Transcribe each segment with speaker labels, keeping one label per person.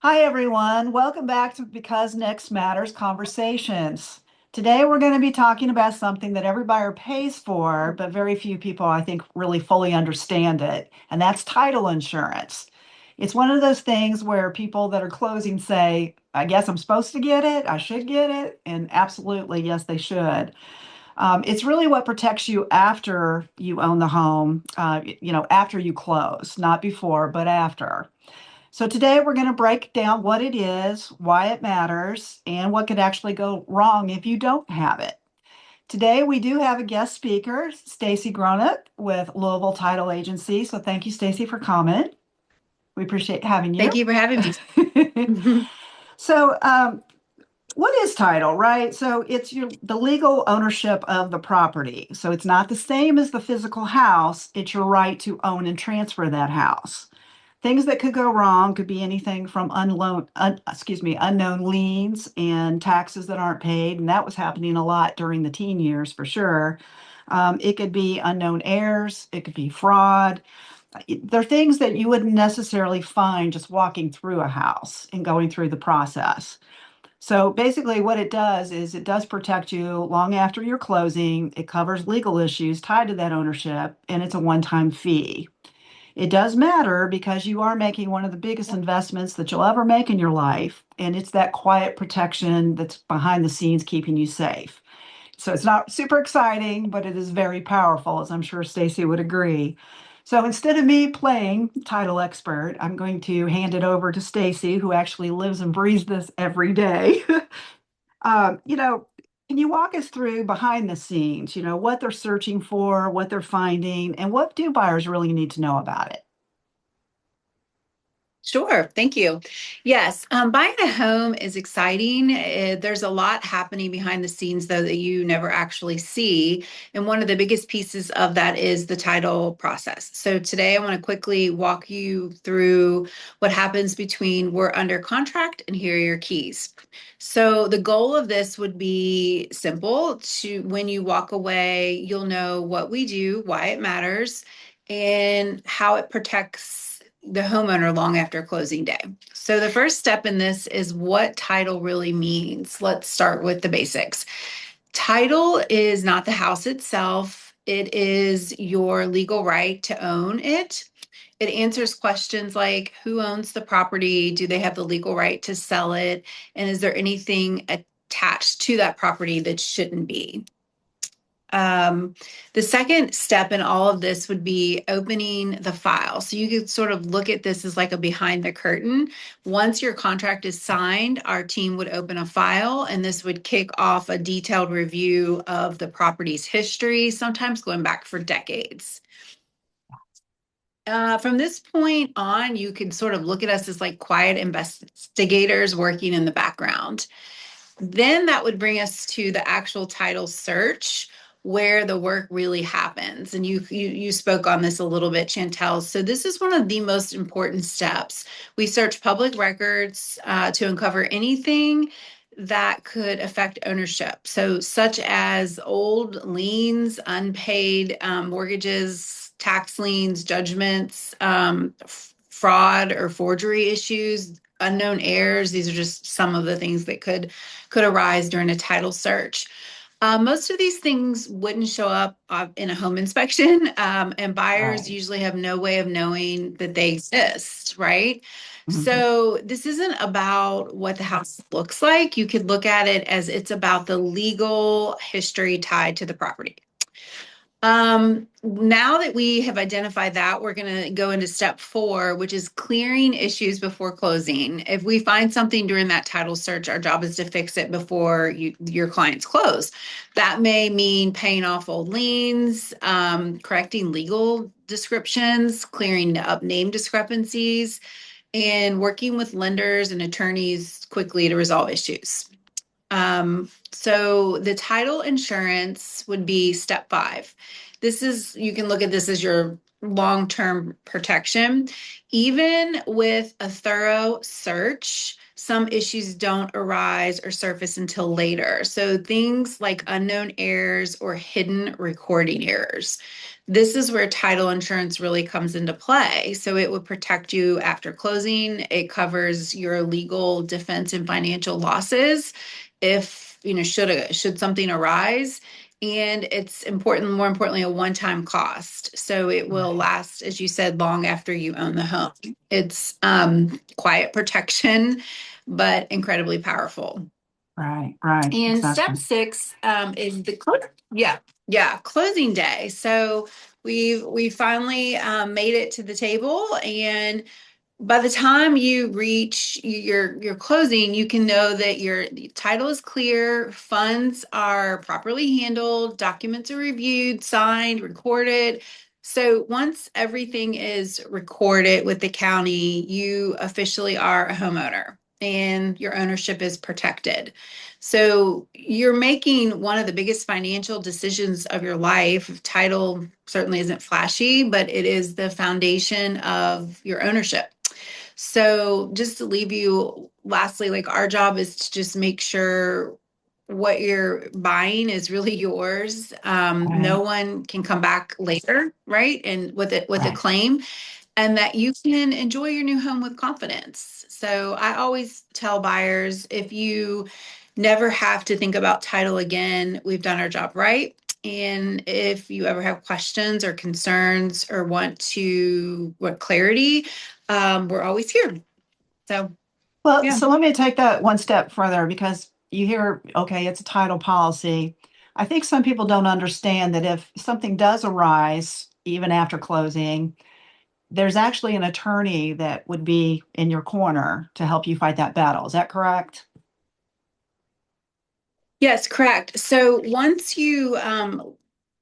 Speaker 1: Hi, everyone. Welcome back to Because Next Matters Conversations. Today, we're going to be talking about something that every buyer pays for, but very few people, I think, really fully understand it, and that's title insurance. It's one of those things where people that are closing say, I guess I'm supposed to get it, I should get it, and absolutely, yes, they should. It's really what protects you after you own the home, after you close, not before, but after. So today we're going to break down what it is, why it matters, and what could actually go wrong if you don't have it. Today we do have a guest speaker, Stacy Gronick with Louisville Title Agency. So thank you, Stacy, for coming. We appreciate having
Speaker 2: Thank
Speaker 1: you.
Speaker 2: you for having me.
Speaker 1: So, what is title, right? So it's the legal ownership of the property. So it's not the same as the physical house. It's your right to own and transfer that house. Things that could go wrong could be anything from unknown liens and taxes that aren't paid, and that was happening a lot during the teen years for sure. It could be unknown heirs, it could be fraud. They're things that you wouldn't necessarily find just walking through a house and going through the process. So basically, what it does is it does protect you long after your closing. It covers legal issues tied to that ownership, and it's a one-time fee. It does matter because you are making one of the biggest investments that you'll ever make in your life, and it's that quiet protection that's behind the scenes keeping you safe. So it's not super exciting, but it is very powerful, as I'm sure Stacy would agree. So instead of me playing title expert, I'm going to hand it over to Stacy, who actually lives and breathes this every day. Um, you know, can you walk us through behind the scenes, what they're searching for, what they're finding, and what do buyers really need to know about it?
Speaker 2: Sure, thank you. Yes, buying a home is exciting. There's a lot happening behind the scenes, though, that you never actually see. And one of the biggest pieces of that is the title process. So today I want to quickly walk you through what happens between we're under contract and here are your keys. So the goal of this would be simple to when you walk away, you'll know what we do, why it matters, and how it protects the homeowner long after closing day. So the first step in this is what title really means. Let's start with the basics. Title is not the house itself. It is your legal right to own it. It answers questions like who owns the property? Do they have the legal right to sell it? And is there anything attached to that property that shouldn't be? Um, the second step in all of this would be opening the file. So you could sort of look at this as like a behind the curtain. Once your contract is signed, our team would open a file and this would kick off a detailed review of the property's history, sometimes going back for decades. From this point on, you can sort of look at us as like quiet investigators working in the background. Then that would bring us to the actual title search where the work really happens. And you spoke on this a little bit, Chantel. So this is one of the most important steps. We search public records to uncover anything that could affect ownership. So such as old liens, unpaid mortgages, tax liens, judgments, fraud or forgery issues, unknown heirs. These are just some of the things that could arise during a title search. Most of these things wouldn't show up in a home inspection, and buyers
Speaker 1: Right.
Speaker 2: usually have no way of knowing that they exist, right?
Speaker 1: Mhm.
Speaker 2: So, this isn't about what the house looks like. You could look at it as it's about the legal history tied to the property. Now that we have identified that, we're going to go into step 4, which is clearing issues before closing. If we find something during that title search, our job is to fix it before your clients close. That may mean paying off old liens, correcting legal descriptions, clearing up name discrepancies, and working with lenders and attorneys quickly to resolve issues. So the title insurance would be step 5. This is, you can look at this as your long-term protection. Even with a thorough search, some issues don't arise or surface until later. So things like unknown errors or hidden recording errors. this is where title insurance really comes into play. So it would protect you after closing. It covers your legal defense and financial losses if, should something arise. And it's important, more importantly, a one-time cost. So it will
Speaker 1: Right,
Speaker 2: last, as you said, long after you own the home. It's quiet protection, but incredibly powerful.
Speaker 1: right, right,
Speaker 2: And step
Speaker 1: exactly.
Speaker 2: 6 is yeah, closing day. So we finally made it to the table, and by the time you reach your closing, you can know that your title is clear, funds are properly handled, documents are reviewed, signed, recorded. So once everything is recorded with the county, you officially are a homeowner and your ownership is protected. So you're making one of the biggest financial decisions of your life. Title certainly isn't flashy, but it is the foundation of your ownership. So just to leave you lastly, like our job is to just make sure what you're buying is really yours. No
Speaker 1: Right,
Speaker 2: one can come back later, right? And with a
Speaker 1: right.
Speaker 2: claim, and that you can enjoy your new home with confidence. So I always tell buyers, if you never have to think about title again, we've done our job right. And if you ever have questions or concerns or want clarity, we're always here. So,
Speaker 1: Well,
Speaker 2: yeah.
Speaker 1: so let me take that one step further because you hear, okay, it's a title policy. I think some people don't understand that if something does arise, even after closing, there's actually an attorney that would be in your corner to help you fight that battle. Is that correct?
Speaker 2: Yes, correct. So once you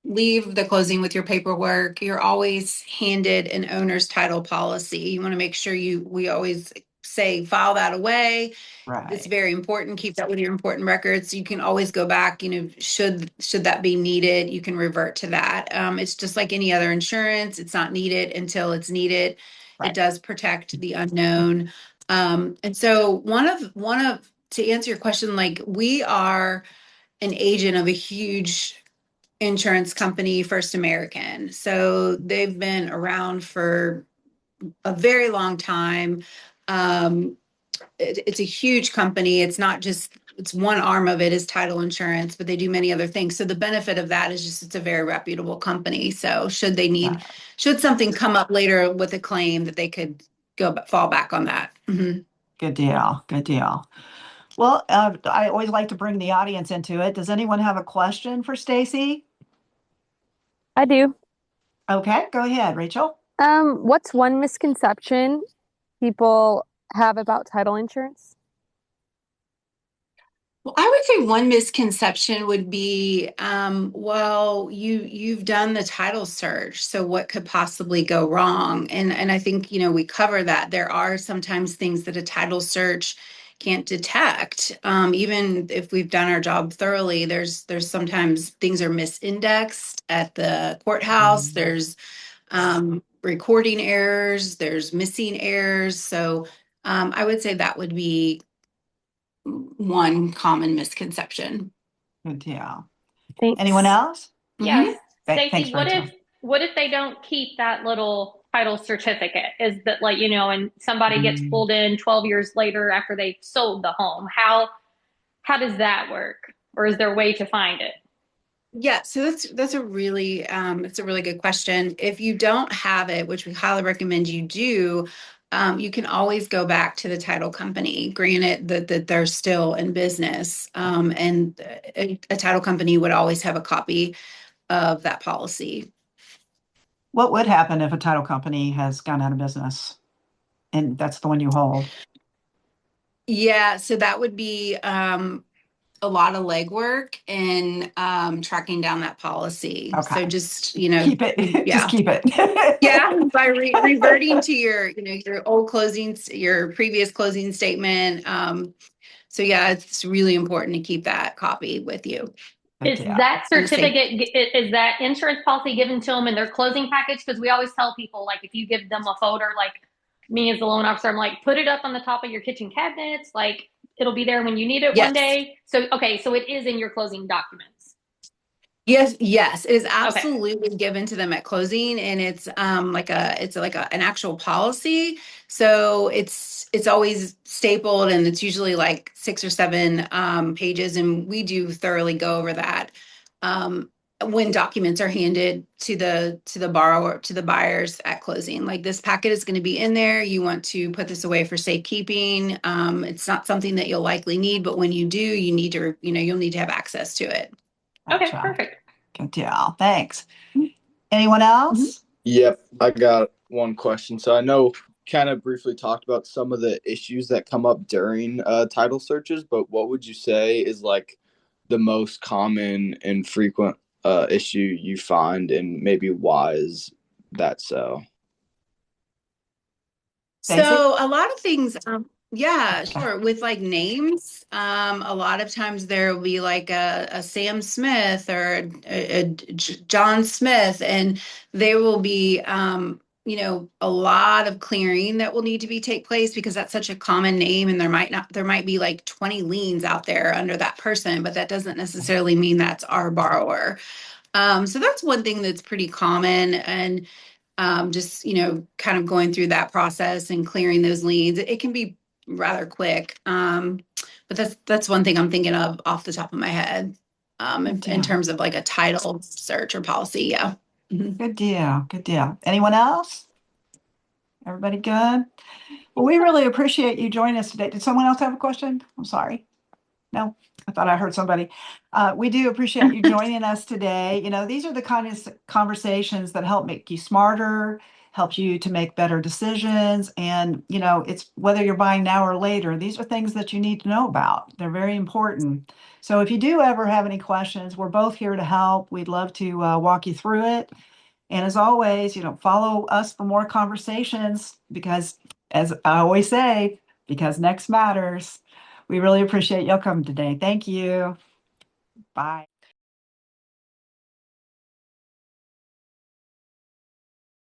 Speaker 2: leave the closing with your paperwork, you're always handed an owner's title policy. You want to make sure we always say file that away. It's
Speaker 1: Right,
Speaker 2: very important. Keep that with your important records. You can always go back, should that be needed, you can revert to that. It's just like any other insurance. It's not needed until it's needed. It
Speaker 1: right.
Speaker 2: does protect the unknown. And so to answer your question, like we are an agent of a huge insurance company, First American. So they've been around for a very long time. Um, it's a huge company. It's not just it's one arm of it is title insurance, but they do many other things. So the benefit of that is just it's a very reputable company. So should something come up later with a claim that they could fall back on that. Mhm.
Speaker 1: Good deal. Good deal. Well, I always like to bring the audience into it. Does anyone have a question for Stacy?
Speaker 3: I do.
Speaker 1: Okay, go ahead, Rachel.
Speaker 3: What's one misconception people have about title insurance?
Speaker 2: Well, I would say one misconception would be, well, you've done the title search, so what could possibly go wrong? And I think, we cover that. There are sometimes things that a title search can't detect. Even if we've done our job thoroughly, there's sometimes things are misindexed at the courthouse.
Speaker 1: Mm,
Speaker 2: There's recording errors, there's missing errors. So I would say that would be one common misconception.
Speaker 1: good deal. Anyone
Speaker 3: Thanks.
Speaker 1: else?
Speaker 4: Yes.
Speaker 2: Mhm.
Speaker 1: Thanks,
Speaker 4: Stacy,
Speaker 1: Rachel.
Speaker 4: what if they don't keep that little title certificate? Is that like, and somebody gets
Speaker 1: Mm,
Speaker 4: pulled in 12 years later after they've sold the home? How does that work? Or is there a way to find it?
Speaker 2: Yeah, so that's a really good question. If you don't have it, which we highly recommend you do, you can always go back to the title company. Granted that they're still in business, and a title company would always have a copy of that policy.
Speaker 1: what would happen if a title company has gone out of business and that's the one you hold?
Speaker 2: Yeah, so that would be a lot of legwork in tracking down that policy.
Speaker 1: Okay,
Speaker 2: So just,
Speaker 1: keep it. Just
Speaker 2: yeah.
Speaker 1: keep it.
Speaker 2: Yeah, by reverting to your old closings, your previous closing statement. So yeah, it's really important to keep that copy with you.
Speaker 1: Good
Speaker 4: Is
Speaker 1: deal.
Speaker 4: that
Speaker 2: And the same.
Speaker 4: certificate, is that insurance policy given to them in their closing package? Because we always tell people, like, if you give them a folder, like me as the loan officer, I'm like, put it up on the top of your kitchen cabinets. Like, it'll be there when you need it one
Speaker 2: Yes.
Speaker 4: day. So, okay, so it is in your closing documents.
Speaker 2: Yes, it is
Speaker 4: Okay.
Speaker 2: absolutely given to them at closing, and it's an actual policy. So it's always stapled, and it's usually like 6 or 7 pages, and we do thoroughly go over that when documents are handed to the borrower, to the buyers at closing. Like, this packet is going to be in there. You want to put this away for safekeeping. It's not something that you'll likely need, but when you do, you need to, you'll need to have access to it.
Speaker 4: Okay,
Speaker 1: Gotcha.
Speaker 4: perfect.
Speaker 1: Good deal. Thanks. Anyone else?
Speaker 5: Yep, I got one question. So I know kind of briefly talked about some of the issues that come up during title searches, but what would you say is like the most common and frequent issue you find, and maybe why is that so?
Speaker 1: Stacy?
Speaker 2: So a lot of things, yeah, sure. With like names, a lot of times there will be like a Sam Smith or John Smith, and there will be, a lot of clearing that will need to be take place because that's such a common name, and there might be like 20 liens out there under that person, but that doesn't necessarily mean that's our borrower. So that's one thing that's pretty common, and just kind of going through that process and clearing those liens. It can be rather quick, but that's one thing I'm thinking of off the top of my head, in terms of like a title search or policy. Yeah. Mhm.
Speaker 1: Good deal. Good deal. Anyone else? Everybody good? Well, we really appreciate you joining us today. Did someone else have a question? I'm sorry. No, I thought I heard somebody. We do appreciate you joining us today. These are the kind of conversations that help make you smarter, help you to make better decisions. And, it's whether you're buying now or later, these are things that you need to know about. They're very important. So if you do ever have any questions, we're both here to help. We'd love to walk you through it. And as always, follow us for more conversations because, as I always say, because next matters. We really appreciate y'all coming today. Thank you. Bye.